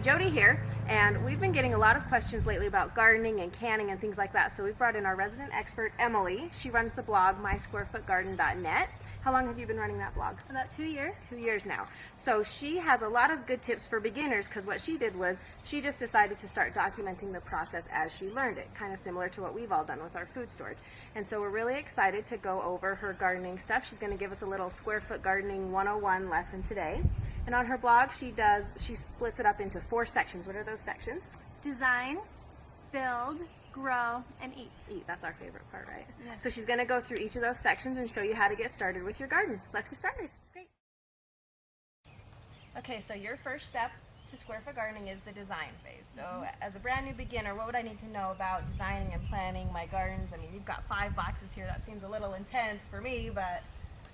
Jody here, and we've been getting a lot of questions lately about gardening and canning and things like that, so we've brought in our resident expert, Emily. She runs the blog mysquarefootgarden.net. How long have you been running that blog? About 2 years. 2 years now. So she has a lot of good tips for beginners, because what she did was she just decided to start documenting the process as she learned it, kind of similar to what we've all done with our food storage. And so we're really excited to go over her gardening stuff. She's going to give us a little Square Foot Gardening 101 lesson today. And on her blog, she splits it up into 4 sections. What are those sections? Design, build, grow, and eat. Eat, that's our favorite part, right? Yeah. So she's going to go through each of those sections and show you how to get started with your garden. Let's get started. Great. Okay, so your first step to Square Foot Gardening is the design phase. So as a brand new beginner, what would I need to know about designing and planning my gardens? I mean, you've got 5 boxes here. That seems a little intense for me, but...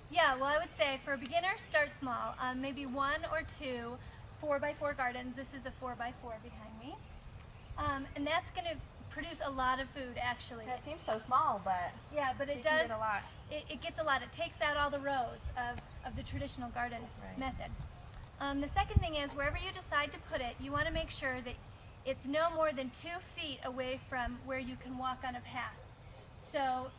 Yeah, well, I would say for a beginner, start small. Maybe 1 or 2 4x4 gardens. This is a 4x4 behind me. And that's going to produce a lot of food, actually. That seems so small, but... Yeah, but so it does... Get a lot. It gets a lot. It takes out all the rows of the traditional garden method. The second thing is, wherever you decide to put it, you want to make sure that it's no more than 2 feet away from where you can walk on a path. So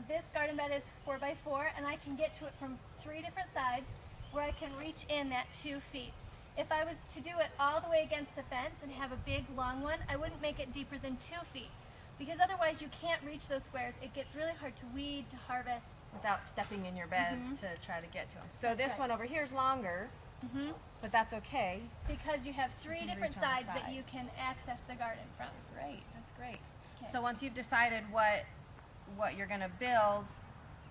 this garden bed is 4x4, and I can get to it from 3 different sides where I can reach in that 2 feet. If I was to do it all the way against the fence and have a big long one, I wouldn't make it deeper than 2 feet, because otherwise you can't reach those squares. It gets really hard to weed, to harvest. Without stepping in your beds to try to get to them. So this one over here is longer, but that's okay. Because you have 3 different sides that you can access the garden from. Great, that's great. Okay. So once you've decided what you're going to build,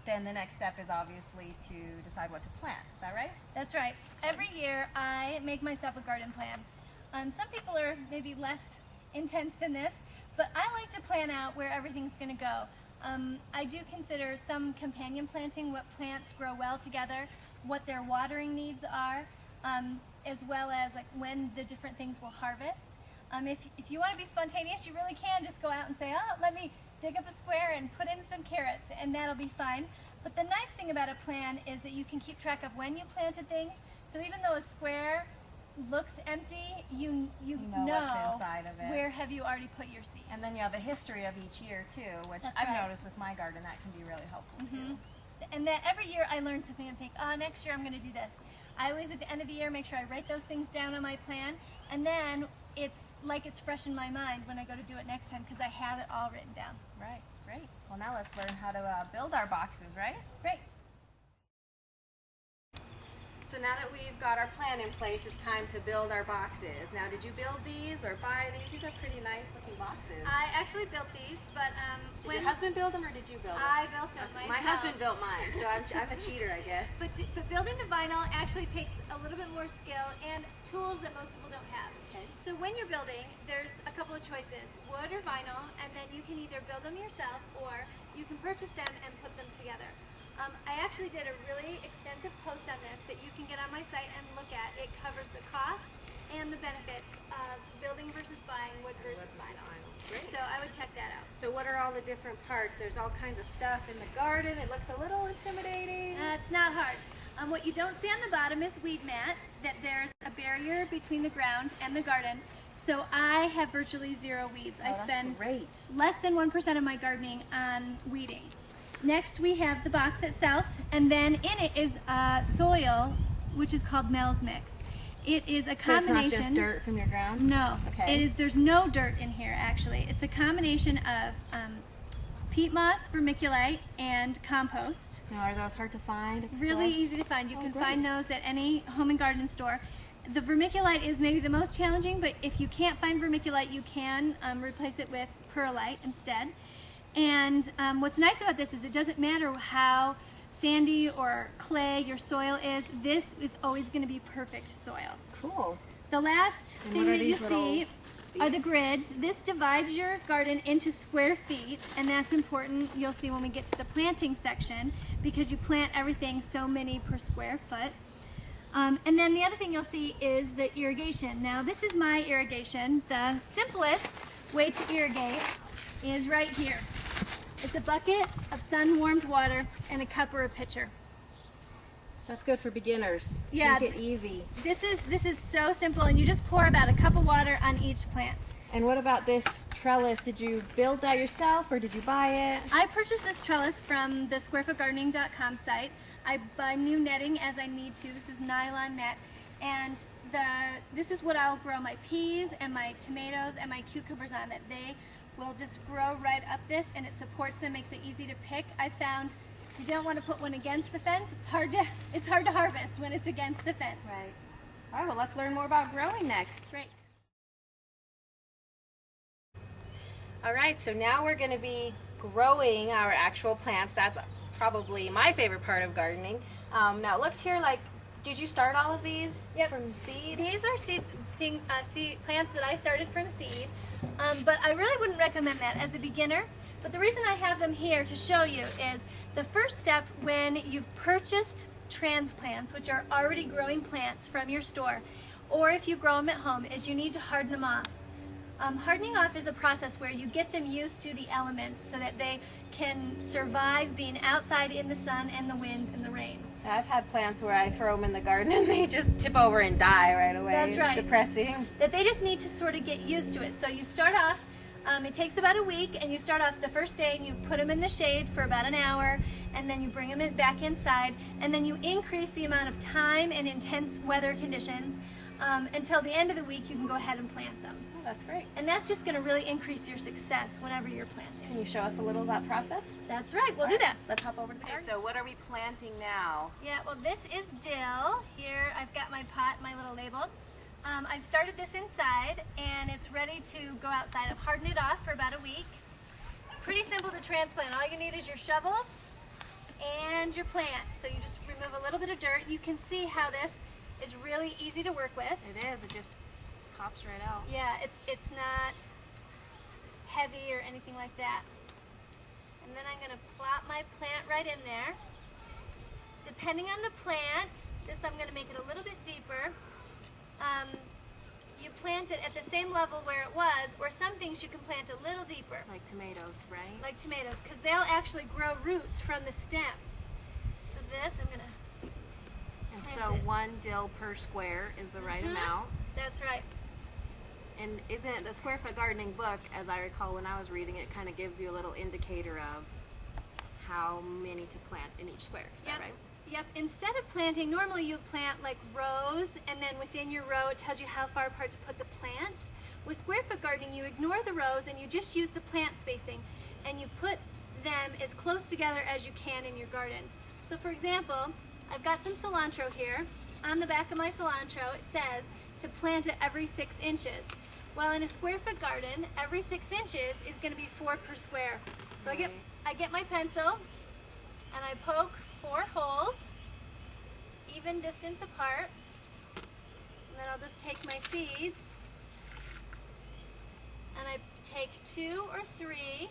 then the next step is obviously to decide what to plant. Is that right? That's right. Every year I make myself a garden plan. Some people are maybe less intense than this, but I like to plan out where everything's going to go. I do consider some companion planting, what plants grow well together, what their watering needs are, as well as like when the different things will harvest. If you want to be spontaneous, you really can just go out and say, oh, let me dig up a square and put in some carrots, and that'll be fine. But the nice thing about a plan is that you can keep track of when you planted things. So even though a square looks empty, you know what's inside of it. Where have you already put your seeds. And then you have a history of each year too, which That's I've right. noticed with my garden that can be really helpful too. And that every year I learn something and think, oh, next year I'm going to do this. I always at the end of the year make sure I write those things down on my plan, and then it's like it's fresh in my mind when I go to do it next time, because I have it all written down. Right, great. Well, now let's learn how to build our boxes, right? Great. So now that we've got our plan in place, it's time to build our boxes. Now, did you build these or buy these? These are pretty nice looking boxes. I actually built these, but did your husband build them or did you build them? I built them myself. My husband built mine, so I'm a cheater, I guess. But building the vinyl actually takes a little bit more skill and tools that most people don't have. Okay. So when you're building, there's a couple of choices, wood or vinyl, and then you can either build them yourself or you can purchase them and put them together. I actually did a really extensive post on this that you can get on my site and look at. It covers the cost and the benefits of building versus buying, wood versus vinyl. Great. So I would check that out. So what are all the different parts? There's all kinds of stuff in the garden. It looks a little intimidating. It's not hard. What you don't see on the bottom is weed mat, that there's a barrier between the ground and the garden. So I have virtually 0 weeds. I spend less than 1% of my gardening on weeding. Next we have the box itself, and then in it is soil, which is called Mel's Mix. It is a combination. So it's not just dirt from your ground? No. Okay. There's no dirt in here actually. It's a combination of peat moss, vermiculite, and compost. Now, are those hard to find at the Really store? easy to find. You can great. find those at any home and garden store. The vermiculite is maybe the most challenging, but if you can't find vermiculite, you can replace it with perlite instead. And what's nice about this is it doesn't matter how sandy or clay your soil is, this is always going to be perfect soil. Cool. The last thing that you see are the grids. This divides your garden into square feet, and that's important, you'll see when we get to the planting section, because you plant everything so many per square foot. And then the other thing you'll see is the irrigation. Now this is my irrigation. The simplest way to irrigate is right here. It's a bucket of sun-warmed water and a cup or a pitcher. That's good for beginners. Yeah. Make it easy. This is so simple, and you just pour about a cup of water on each plant. And what about this trellis? Did you build that yourself or did you buy it? I purchased this trellis from the squarefootgardening.com site. I buy new netting as I need to. This is nylon net, and this is what I'll grow my peas and my tomatoes and my cucumbers on, that they will just grow right up this, and it supports them, makes it easy to pick. I found you don't want to put one against the fence. It's hard to harvest when it's against the fence. Right. All right, well, let's learn more about growing next. Great. All right, so now we're going to be growing our actual plants. That's probably my favorite part of gardening. Now it looks here like, did you start all of these from seed? These are seed plants that I started from seed, but I really wouldn't recommend that as a beginner. But the reason I have them here to show you is the first step when you've purchased transplants, which are already growing plants from your store, or if you grow them at home, is you need to harden them off. Hardening off is a process where you get them used to the elements so that they can survive being outside in the sun and the wind and the rain. I've had plants where I throw them in the garden and they just tip over and die right away. That's right. It's depressing. That they just need to sort of get used to it. So you start off, it takes about a week, and you start off the first day and you put them in the shade for about an hour, and then you bring them back inside, and then you increase the amount of time and intense weather conditions until the end of the week you can go ahead and plant them. Oh, that's great. And that's just going to really increase your success whenever you're planting. Can you show us a little of that process? That's right, we'll do that. Let's hop over to the Okay, garden. so what are we planting now? Yeah, well, this is dill. Here I've got my pot, my little label. I've started this inside, and it's ready to go outside. I've hardened it off for about a week. It's pretty simple to transplant. All you need is your shovel and your plant. So you just remove a little bit of dirt. You can see how this is really easy to work with. It is. It just pops right out. Yeah, it's not heavy or anything like that. And then I'm going to plop my plant right in there. Depending on the plant, I'm going to make it a little bit deeper. You plant it at the same level where it was, or some things you can plant a little deeper. Like tomatoes, right? Like tomatoes, because they'll actually grow roots from the stem. So this, I'm going to And plant so it. 1 dill per square is the right amount. That's right. And isn't the Square Foot Gardening book, as I recall when I was reading it, kind of gives you a little indicator of how many to plant in each square. Is that right? Yep. Instead of planting, normally you plant like rows, and then within your row it tells you how far apart to put the plants. With Square Foot Gardening, you ignore the rows and you just use the plant spacing, and you put them as close together as you can in your garden. So for example, I've got some cilantro here. On the back of my cilantro it says to plant it every 6 inches. Well, in a Square Foot garden, every 6 inches is going to be 4 per square. So I get my pencil and I poke 4 holes, even distance apart, and then I'll just take my seeds and I take 2 or 3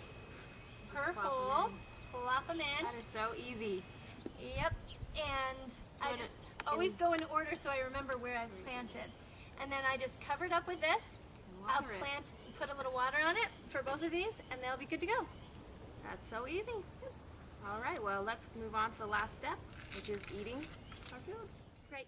per hole, plop them in. That is so easy. Yep, and So I just always go in order so I remember where I've planted. And then I just cover it up with this. I'll Water it. put a little water on it for both of these, and they'll be good to go. That's so easy. All right, well, let's move on to the last step, which is eating our food. Great.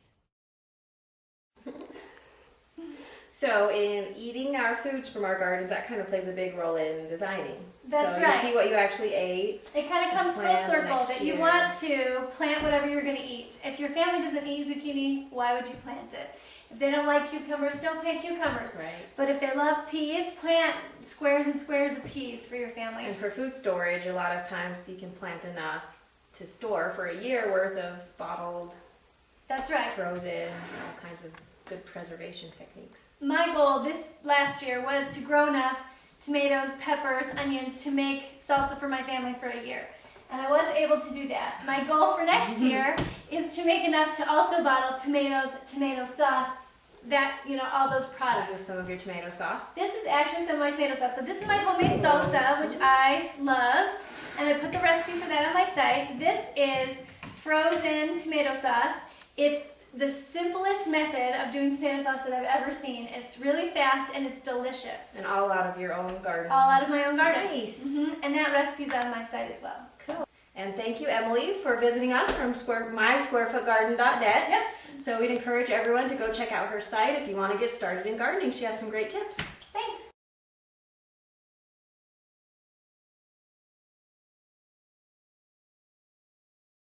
So in eating our foods from our gardens, that kind of plays a big role in designing. That's so right. You see what you actually ate. It kind of comes full Plan the circle next that you year. want to plant whatever you're going to eat. If your family doesn't eat zucchini, why would you plant it? If they don't like cucumbers, don't plant cucumbers. Right. But if they love peas, plant squares and squares of peas for your family. And for food storage, a lot of times you can plant enough to store for a year worth of bottled, That's right. frozen, all kinds of good preservation techniques. My goal this last year was to grow enough tomatoes, peppers, onions to make salsa for my family for a year. And I was able to do that. My goal for next year is to make enough to also bottle tomatoes, tomato sauce, all those So products. is this some of your tomato sauce? This is actually some of my tomato sauce. So this is my homemade salsa, which I love, and I put the recipe for that on my site. This is frozen tomato sauce. It's the simplest method of doing tomato sauce that I've ever seen. It's really fast and it's delicious. And all out of your own garden. All out of my own garden. Nice. And that recipe's on my site as well. Cool. And thank you, Emily, for visiting us from mysquarefootgarden.net. Yep. So we'd encourage everyone to go check out her site if you want to get started in gardening. She has some great tips.